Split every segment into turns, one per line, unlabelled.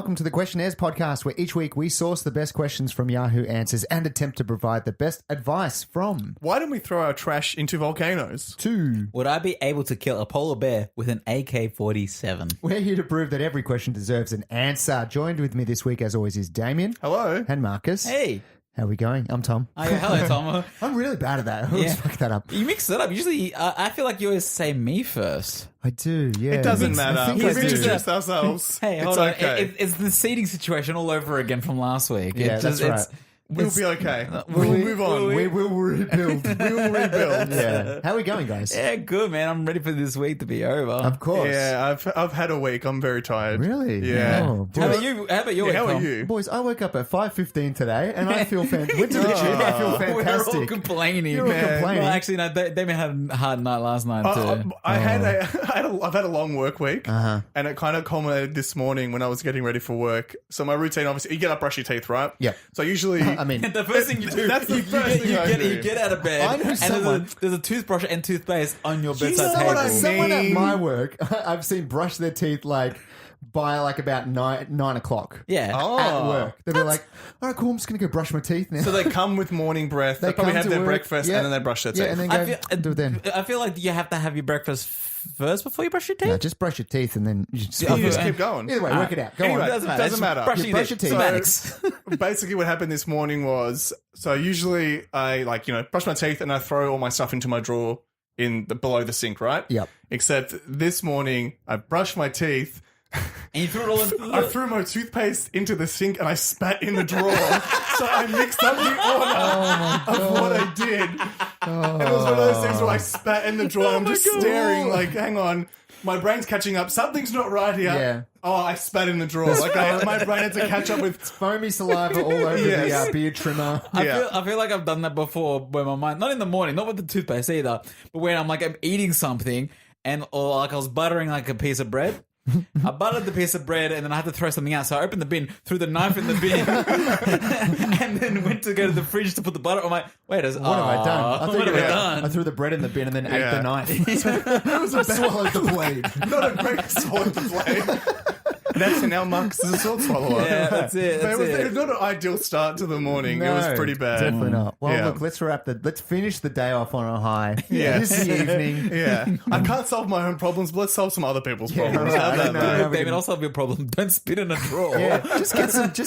welcome to the Questionnaires podcast, where each week we source the best questions from Yahoo Answers and attempt to provide the best advice from...
Why don't we throw our trash into volcanoes?
To...
Would I be able to kill a polar bear with an AK-47?
We're here to prove that every question deserves an answer. Joined with me this week, as always, is Damien.
Hello.
And Marcus.
Hey.
How are we going? I'm Tom.
Oh, yeah, hello, Tom.
I'm really bad at that. I always fuck that up.
You mix it up. Usually, I feel like you always say me first.
I do, yeah.
It doesn't matter.
think
We've
I do.
introduced ourselves.
Hey,
it's
hold on.
okay.
It's the seating situation all over again from last week.
Yeah, that's right.
We'll be okay. We'll move on.
We will rebuild.
We will rebuild.
Yeah. How are we going, guys?
Yeah, good, man. I'm ready for this week to be over.
Of course.
Yeah, I've had a week. I'm very tired.
Really?
Yeah.
Oh,
How
boys,
about you? How about your week,
How are
Tom?
you?
boys, I woke up at 5:15 today and I feel fantastic. Went to the gym. I feel
We're all
fantastic.
complaining.
You're all
Man.
complaining.
Well, actually, no, Damien had a hard night last night, too.
I've had a long work week, and it kind of culminated this morning when I was getting ready for work. So my routine, obviously, you get up, brush your teeth, right?
Yep.
So usually,
I mean,
The first thing you do,
That's the first thing I do.
you get out of bed,
I know
and
someone-
there's a toothbrush and toothpaste on your bedside
know what I
table.
mean?
someone at my work, I've seen brush their teeth by about 9 o'clock.
Yeah.
At work. They'll be like, all right, cool, I'm just going to go brush my teeth now.
So they come with morning breath. They probably
come
have
to
their
work,
breakfast
yeah.
and then they brush their teeth.
Yeah, and then go do it then.
I feel like you have to have your breakfast first before you brush your teeth.
No, just brush your teeth and then you just,
you just keep going.
Either way, work it out. Go
Anyway,
on.
Doesn't matter.
doesn't matter.
Brushing
You brush your teeth.
Semantics.
Basically, what happened this morning was, so usually I brush my teeth and I throw all my stuff into my drawer below the sink, right?
Yep.
Except this morning I brushed my teeth.
And you threw it all in.
I threw my toothpaste into the sink and I spat in the drawer. So I mixed up the order of what I did. And it was one of those things where I spat in the drawer. I'm just staring like, hang on. My brain's catching up. Something's not right here.
Yeah.
Oh, I spat in the drawer. My brain had to catch up with...
Foamy saliva all over
Yes.
the beard trimmer.
I feel like I've done that before where my mind, not in the morning, not with the toothpaste either, but when I'm eating something or I was buttering like a piece of bread. I buttered the piece of bread and then I had to throw something out. So I opened the bin, threw the knife in the bin, and then went to go to the fridge to put the butter. I'm like, wait, what
What have I done?
What have I done?
I threw the bread in the bin and then ate
Yeah.
the knife. I swallowed the blade.
Not a great sword to play. That's now Marcus is a sword swallower.
Yeah, that's it.
But
That's
it was
it.
not an ideal start to the morning.
No,
it was pretty bad.
Definitely not. Well,
Yeah.
look, let's finish the day off on a high.
Yes.
This evening.
Yeah. I can't solve my own problems, but let's solve some other people's problems.
right.
How's that,
I know.
man?
David, I'll solve your problem. Don't spit in a drawer.
Yeah, just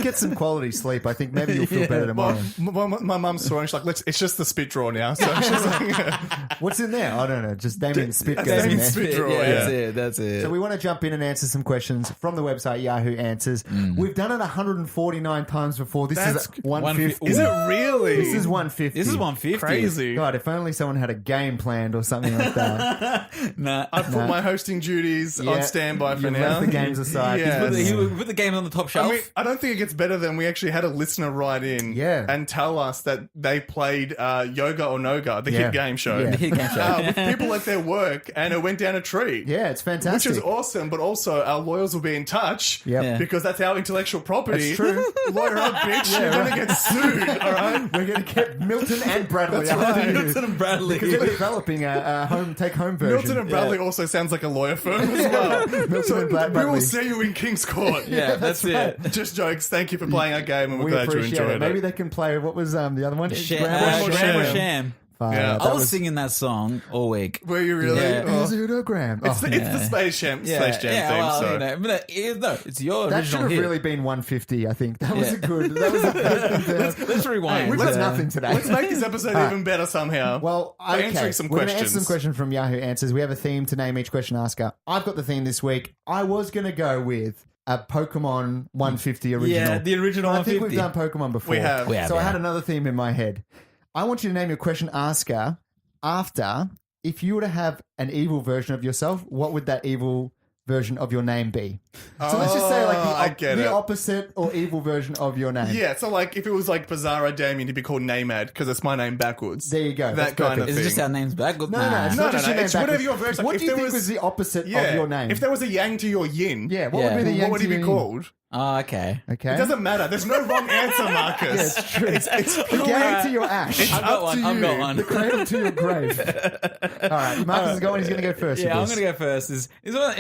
get some quality sleep. I think maybe you'll feel better tomorrow.
My mum's throwing. She's like, it's just the spit drawer now. So she's like,
What's in there? I don't know. Just Damien's spit goes in
Damien's
there.
spit drawer.
Yeah, that's it.
So we want to jump in and answer some questions from the website Yahoo Answers. We've done it 149 times before. This
That's
is 150.
is it really?
This is 150.
This is 150.
Crazy.
God, if only someone had a game planned or something like that.
Nah.
I've put my hosting duties
Yeah.
on standby for
You've
now.
left the games aside.
Yeah.
He put the game on the top shelf.
I mean, I don't think it gets better than we actually had a listener write in and tell us that they played Yoga or Noga, the hit game show.
Yeah.
The hit game show.
With people at their work, and it went down a tree.
Yeah, it's fantastic.
Which is awesome, but also our lawyers will be in touch
Yep.
because that's our intellectual property.
That's true.
Lawyer up, bitch. You're going to get sued, all right?
We're going to get Milton and Bradley
That's
after
right.
you.
Milton and Bradley.
Because we're developing a home version.
Milton and Bradley also sounds like a lawyer firm as well.
Milton and
We
Bradley.
will see you in King's Court.
Yeah, that's it.
Just jokes. Thank you for playing our game, and we're
We
glad you
appreciate
enjoyed
it. Maybe they can play, what was the other one?
Sham or
Sham.
Sham.
Yeah.
I was singing that song all week.
Were you really?
Yeah.
Oh.
Pseudogram.
It's the Space Jam theme,
well,
so.
no, it's your
That should
original
have
hit.
really been 150, I think. That was a good... That was a good
Let's rewind.
we've got nothing today.
Let's make this episode even better somehow.
Well,
by
okay.
answering some
We're going to
questions.
answer some questions from Yahoo Answers. We have a theme to name each question asker. I've got the theme this week. I was going to go with a Pokemon 150 original.
Yeah, the original
I think
150.
we've done Pokemon before.
We have.
So I had another theme in my head. I want you to name your question asker after, if you were to have an evil version of yourself, what would that evil version of your name be? So let's just say
I get
the
it.
opposite or evil version of your name.
Yeah, so like if it was like Bizarro Damien, he'd be called Namad because it's my name backwards.
There you go.
That
That's
kind of
perfect.
Is
thing.
it just our names back?
No, it's not
No,
just
no,
your name
it's whatever
backwards.
your version.
What
If
do you
there
think
was-
was the opposite
Yeah.
of your name?
If there was a yang to your yin,
yeah, what would be the
what would he be
Yankee-
called?
Oh, okay.
Okay.
It doesn't matter. There's no wrong answer, Marcus.
It's true.
It's
The game to your ash.
I've got one. I've got one.
The cradle to your grave. All right, Marcus is going. He's going to go first.
Yeah, I'm
with
going
this.
to go first. Is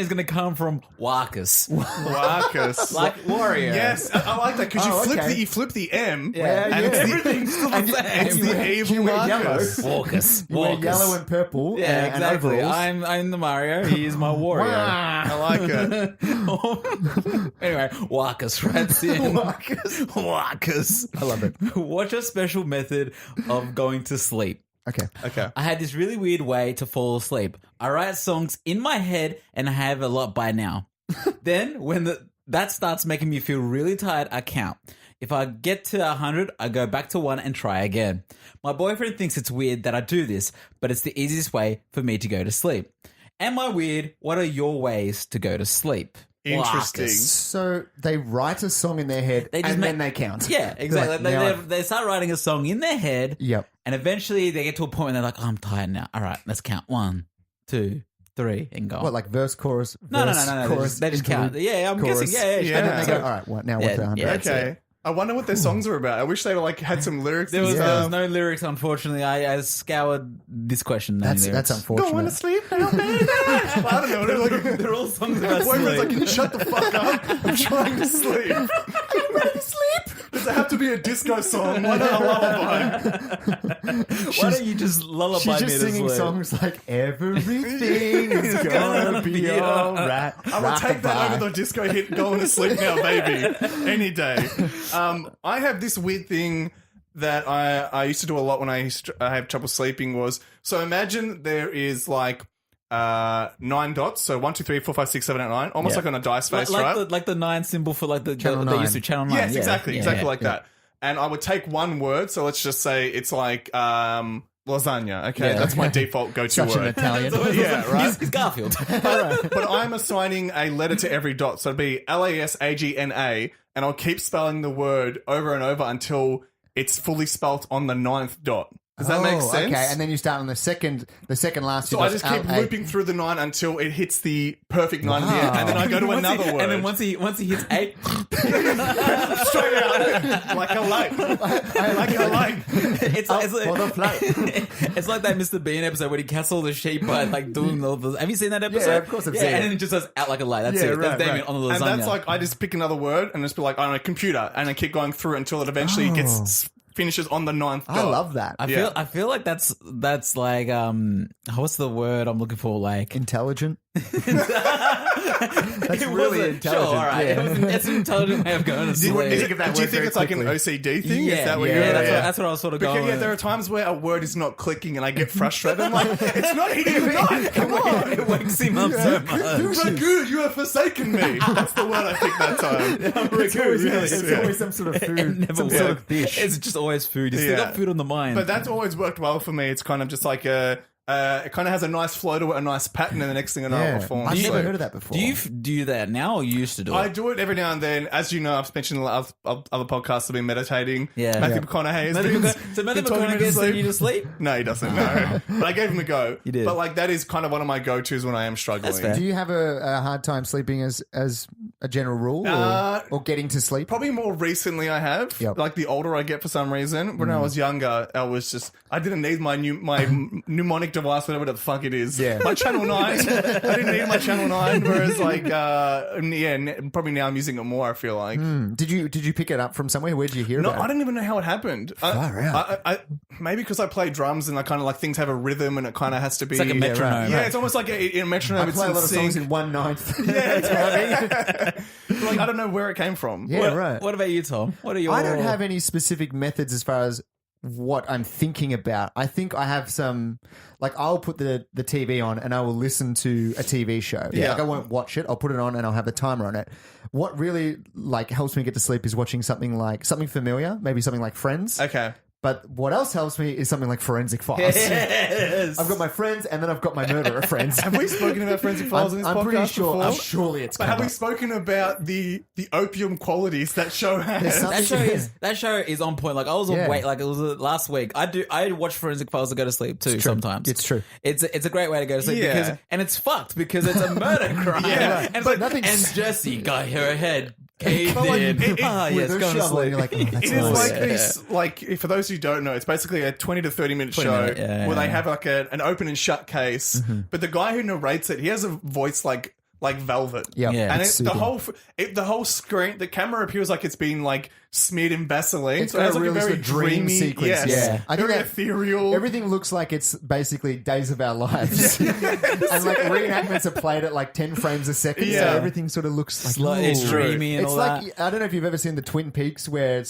going to come from Warkus.
Marcus.
Like warrior.
Yes, I like that because
okay.
you flip the M.
Yeah,
and
yeah.
it's
Everything's still the same.
It's the evil
you wear yellow.
Marcus.
Warkus.
You wear yellow and purple.
Yeah,
and
exactly.
overalls.
I'm the Mario. He is my warrior.
I like it.
Anyway, Warkus writes in.
Warkus. I love it.
What's your special method of going to sleep?
Okay.
Okay.
I had this really weird way to fall asleep. I write songs in my head and I have a lot by now. Then when that starts making me feel really tired, I count. If I get to 100, I go back to 1 and try again. My boyfriend thinks it's weird that I do this, but it's the easiest way for me to go to sleep. Am I weird? What are your ways to go to sleep?
Interesting.
Warkus.
So they write a song in their head
They just
and
make-
then they count.
Yeah, exactly.
Like, now
They start writing a song in their head.
Yep.
And eventually they get to a point where they're like, oh, I'm tired now. All right, let's count 1, 2, 3, and go.
What, like verse, chorus,
No.
verse, chorus,
They just count.
interlude,
Yeah, I'm
chorus.
guessing. Yeah.
Yeah.
And then they go,
So-
all right, what, now
Yeah,
what's 100?
yeah. That's
Okay.
it.
I wonder what their songs were about. I wish they had some lyrics.
There
and
was
stuff.
no lyrics, unfortunately. I scoured this question.
That's
lyrics.
unfortunate.
Going to sleep now, baby. I don't know. They're like,
They're all songs
my
about
boyfriend's
sleep.
like, can you shut the fuck up? I'm trying to sleep. Are you ready to sleep? Does it have to be a disco song? Why not a lullaby?
Why don't you just lullaby
She's
me
just
to
singing
sleep?
songs like everything is gonna be alright.
I will take that over the disco hit Going to Sleep Now, baby, any day. I have this weird thing that I used to do a lot when I have trouble sleeping was, so imagine there is like 9 dots, so 1, 2, 3, 4, 5, 6, 7, 8, 9, almost like on a dice face, right?
like the 9 symbol for like the
Channel
they
9.
used to Channel 9.
Yes,
yeah.
exactly,
Yeah,
exactly
yeah.
like that. And I would take one word, so let's just say it's like lasagna. Okay,
Yeah.
that's my default go-to
Such an
word.
Italian.
Yeah, right.
He's Garfield.
But I'm assigning a letter to every dot, so it'd be LASAGNA, and I'll keep spelling the word over and over until it's fully spelt on the 9th dot. Does that make sense?
Okay, and then you start on the second last.
So I just keep looping through the 9 until it hits the perfect 9 at the end, and then I go to another word.
And then once he hits 8,
straight out like a light, like a light.
it's like,
for the flight.
it's like that Mr. Bean episode where he catches all the sheep by like doing all the. Have you seen that episode?
Yeah, of course I've seen
and
it.
then it just goes out like a light. That's
Yeah,
it.
right,
That's Damien
right.
on the lasagna.
And that's like I just pick another word and just be like, I don't know, computer, and I keep going through until it eventually finishes on the 9th dot.
I love that.
I feel like that's like what's the word I'm looking for? Like
Intelligent. That's
It
really
wasn't-
intelligent.
Sure, all right.
Yeah.
It's an intelligent way of going to
Do
sleep.
you,
Think of that
do you
word
think
very
it's like an
quickly.
OCD thing?
Yeah,
Is that what
yeah,
you're
that's what I was sort of
Because
going.
yeah, there are times where a word is not clicking and I get frustrated. I'm like, it's not hitting the 9. Come on.
It wakes him up so much.
Ragu, you have forsaken me. That's the word I picked that time.
It's always,
really,
it's
yeah.
always some sort of
It
food,
never
some sort of
works.
dish.
It's just always food. You still
Yeah.
got food on the mind.
But that's always worked well for me. It's kind of just like it kind of has a nice flow to it, a nice pattern, and the next thing I know,
Yeah.
I'll perform.
I've never
So-
heard of that before.
do you do that now or you used to do it?
I do it every now and then. As you know, I've mentioned in other podcasts I've been meditating.
Yeah.
Matthew
Yeah.
McConaughey has
Matthew
been,
McConaughey- so Matthew
been talking me
McConaughey
to
gets
sleep.
you to sleep?
No, he doesn't. No. But I gave him a go.
You did.
But like that is kind of one of my go-tos when I am struggling.
That's fair.
Do you have a hard time sleeping as a general rule, or getting to sleep?
Probably more recently I have.
Yep.
Like the older I get for some reason. When I was younger, I didn't need my mnemonic device, whatever the fuck it is.
Yeah.
My Channel 9. I didn't need my Channel 9. Whereas like, probably now I'm using it more, I feel like.
Did you pick it up from somewhere? Where did you hear
No,
about
I
it?
don't even know how it happened.
Far out.
I maybe because I play drums and I kind of like things have a rhythm and it kind of has to be.
It's like a metronome.
Yeah, it's almost like in a metronome.
I
It's
play a
in
lot of songs
sync.
in 1/9.
Like I don't know where it came from.
Yeah, right.
What about you, Tom? What are your?
I don't have any specific methods as far as what I'm thinking about. I think I have some, like I'll put the TV on and I will listen to a TV show.
Yeah.
Like I won't watch it. I'll put it on and I'll have the timer on it. What really like helps me get to sleep is watching something familiar, maybe something like Friends.
Okay.
But what else helps me is something like Forensic Files.
Yes.
I've got my friends and then I've got my murderer friends.
Have we spoken about Forensic Files in this
I'm
podcast
pretty sure.
before?
Surely it's
But
come
have we
up.
spoken about the opium qualities that show has?
There's
That show is on point. Like I was
Yeah.
awake. Like it was last week. I watch Forensic Files to go to sleep too. Sometimes
It's true.
It's a great way to go to sleep
Yeah.
and it's fucked because it's a murder crime.
Yeah.
and, it's
But
like,
nothing's-
and Jesse got her head caved
But, like,
in.
it-
Yes,
With a
go to
shovel,
sleep.
and you're like, oh, that's
It is
nice.
like this, like, for those who don't know, it's basically a 20 to 30 minute
20
show
minute, yeah,
where they
yeah.
have like an open and shut case, but the guy who narrates it, he has a voice like velvet.
Yeah,
Yeah.
And
it's
the
soothing.
whole screen, the camera appears like it's been like smeared in Vaseline.
It's
so it has
got a
like a
really
very
sort of dream
dreamy
sequence.
Yes,
Yeah. I think
very
that
ethereal.
Everything looks like it's basically Days of Our Lives. And like reenactments are played at like 10 frames a second. So
Yeah.
everything sort of looks like
It's
ooh.
dreamy and
It's
all
like
that.
I don't know if you've ever seen the Twin Peaks where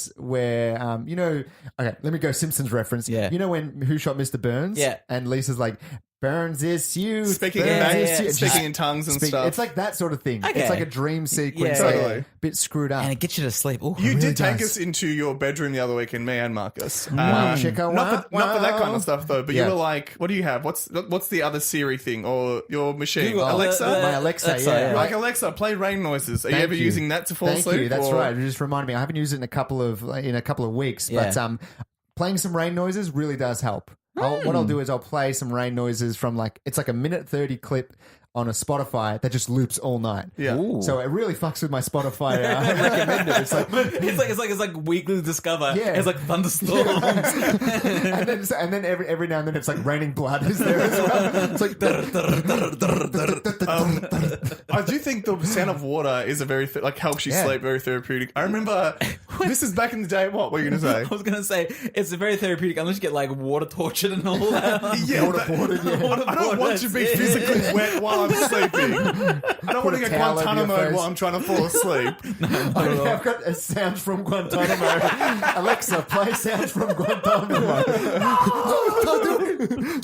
you know, okay, let me go Simpsons reference.
Yeah.
You know when Who Shot Mr. Burns?
Yeah.
And Lisa's like, Burns is you.
Speaking
Burns
in,
is you. And
speaking
she's-
in tongues and stuff.
It's like that sort of thing.
Okay.
It's like a dream sequence.
Yeah.
like,
Totally.
a bit screwed up.
And it gets you to sleep. Ooh.
You
really
did take
does.
us into your bedroom the other week, and me and Marcus.
chicka,
not for that kind of stuff though. But
Yeah.
you were like, "What do you have? What's the other Siri thing or your machine?
Google.
Alexa."
My Alexa,
Alexa,
yeah.
yeah.
You're like, Alexa, play rain noises. Are you
Thank
ever using that to fall
Thank
asleep?
you. That's
or-
right. It just reminded me. I haven't used it in a couple of weeks,
Yeah.
but playing some rain noises really does help. What I'll do is I'll play some rain noises from it's like a minute 30 clip on a Spotify that just loops all night.
Yeah.
Ooh.
So it really fucks with my Spotify recommended. It's like.
It's like weekly discover.
Yeah.
It's like thunderstorms.
and then every now and then it's like raining blood is there as well. It's like
I do think the sound of water is a very helps you
Yeah.
sleep, very therapeutic. I remember this is back in the day. What were you going to say?
I was gonna say it's very therapeutic unless you get like water tortured and all that.
Yeah,
Waterboarded, yeah.
I don't want to be physically wet while I'm sleeping. I don't want to
a
get
towel over your
Guantanamo
face.
while I'm trying to fall asleep.
I've got a sound from Guantanamo. Alexa, play sounds from Guantanamo.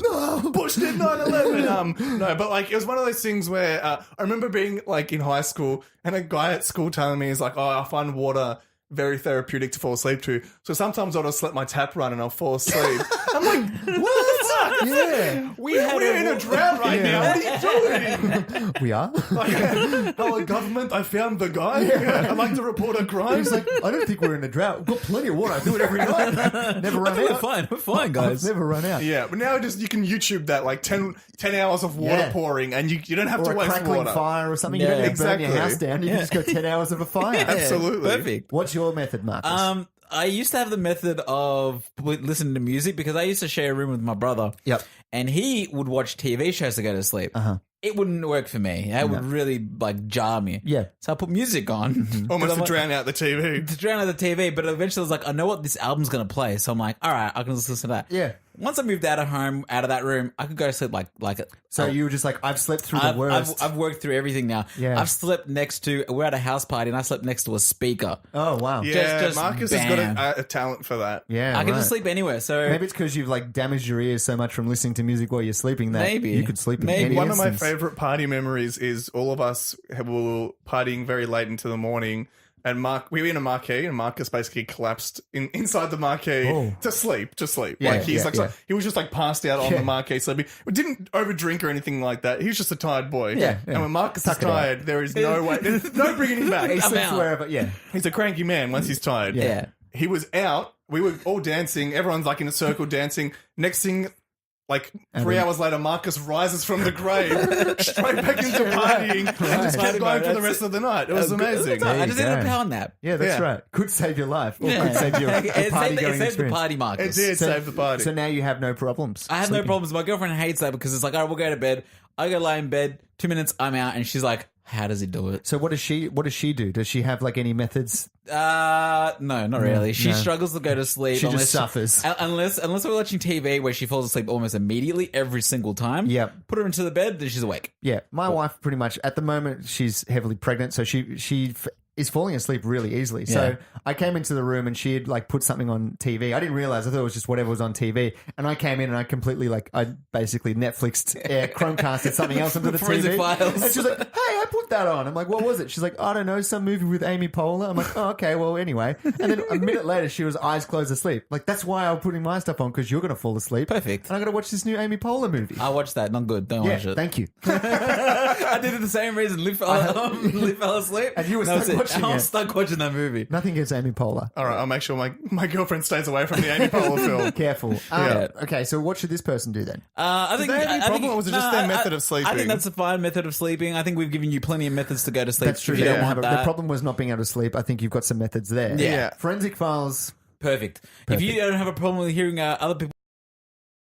No.
Bush did 9/11. No, but like it was one of those things where I remember being like in high school and a guy at school telling me, he's like, "Oh, I find water very therapeutic to fall asleep to. So sometimes I'll just let my tap run and I'll fall asleep." I'm like, what?
Yeah.
We're in a drought right now. What are you doing?
We are?
Hello, government. I found the guy. I'd like to report a crime.
He's like, I don't think we're in a drought. We've got plenty of water. I do it every night. Never run
We're
out.
fine. We're fine, guys.
Never run out.
Yeah, but now you can YouTube that like 10 hours of water
Yeah.
pouring and you don't have
Or
to
a
waste
crackling
water.
fire or something.
Yeah,
You don't need to burn
exactly.
your house down. You can just go 10 hours of a fire.
Absolutely.
Perfect.
What's your method, Marcus?
I used to have the method of listening to music because I used to share a room with my brother.
Yep.
And he would watch TV shows to go to sleep. It wouldn't work for me. It would really like jar me.
Yeah.
So I put music on.
Almost to drown out the TV.
to drown out the TV, but eventually I was like, I know what this album's gonna play, so I'm like, all right, I can just listen to that.
Yeah.
Once I moved out of home, out of that room, I could go to sleep like it.
So you were just like, I've slept through the
I've,
worst.
I've worked through everything now.
Yeah.
I've slept next to. We're at a house party, and I slept next to a speaker.
Oh, wow.
Yeah,
just
Marcus
bam.
has got a talent for that.
Yeah,
I can
right.
just sleep anywhere. So
Maybe it's because you've like damaged your ears so much from listening to music while you're sleeping that
Maybe.
you could sleep in
Maybe.
any
One of my
instance.
favorite party memories is all of us were partying very late into the morning. And we were in a marquee, and Marcus basically collapsed inside the marquee
Oh.
to sleep.
Yeah,
Like he's
yeah,
like
yeah.
he was just like passed out on
Yeah.
the marquee sleeping. We didn't overdrink or anything like that. He was just a tired boy.
Yeah, yeah.
And when Marcus
Tuck
is
it out.
tired, there is no way, there's no bringing him back.
He
I'm
sleeps
out.
wherever, yeah.
He's a cranky man once he's tired.
yeah.
He was out. We were all dancing. Everyone's like in a circle dancing. Next thing, like 3 hours later, Marcus rises from the grave, straight back into partying, and just kept going for the rest of the night. It was amazing.
There
I
you
just did a
go.
power nap.
Yeah, that's
Yeah.
right. Could save your life. Or
Yeah.
could save your
It saved
party
the-
going
it saved the
experience.
party,
It
Marcus.
did save the party.
So now you have no problems.
I have no
sleeping.
problems. My girlfriend hates that because it's like, all right, we'll go to bed. I go lie in bed. 2 minutes, I'm out, and she's like, "How does he do it?"
So what does she do? Does she have like any methods?
No, not really. She
no.
struggles to go to sleep.
She just suffers.
Unless we're watching TV where she falls asleep almost immediately every single time.
Yep.
Put her into the bed, then she's awake.
Yeah, my wife pretty much at the moment she's heavily pregnant, so she is falling asleep really easily. So
Yeah.
I came into the room and she had like put something on TV. I didn't realize. I thought it was just whatever was on TV. And I came in and I completely I basically Netflixed, Chromecasted something else onto the
Forensic
TV.
Files.
And she's like, "Hey, I put that on." I'm like, "What was it?" She's like, "I don't know, some movie with Amy Poehler." I'm like, "Oh, okay, well, anyway." And then a minute later, she was eyes closed asleep. Like, that's why I'm putting my stuff on, because you're going to fall asleep.
Perfect.
And I got to watch this new Amy Poehler movie.
I watched that. Not good. Don't
Yeah,
watch it.
thank you.
I did it the same reason. Liv fell asleep.
And you were
That was
stuck watching
I was
it.
stuck watching that movie.
Nothing against Amy Poehler.
All right, I'll make sure my girlfriend stays away from the Amy Poehler film.
Careful.
Yeah.
Okay, so what should this person do then?
I think
they have any
I think-
problem, or was it just their method of sleeping?
I think that's a fine method of sleeping. I think we've given you plenty of methods to go to sleep.
That's true.
If you
They
don't
have
want
a-
that.
The problem was not being able to sleep. I think you've got some methods there.
Yeah.
Forensic Files.
Perfect. If you don't have a problem with hearing other people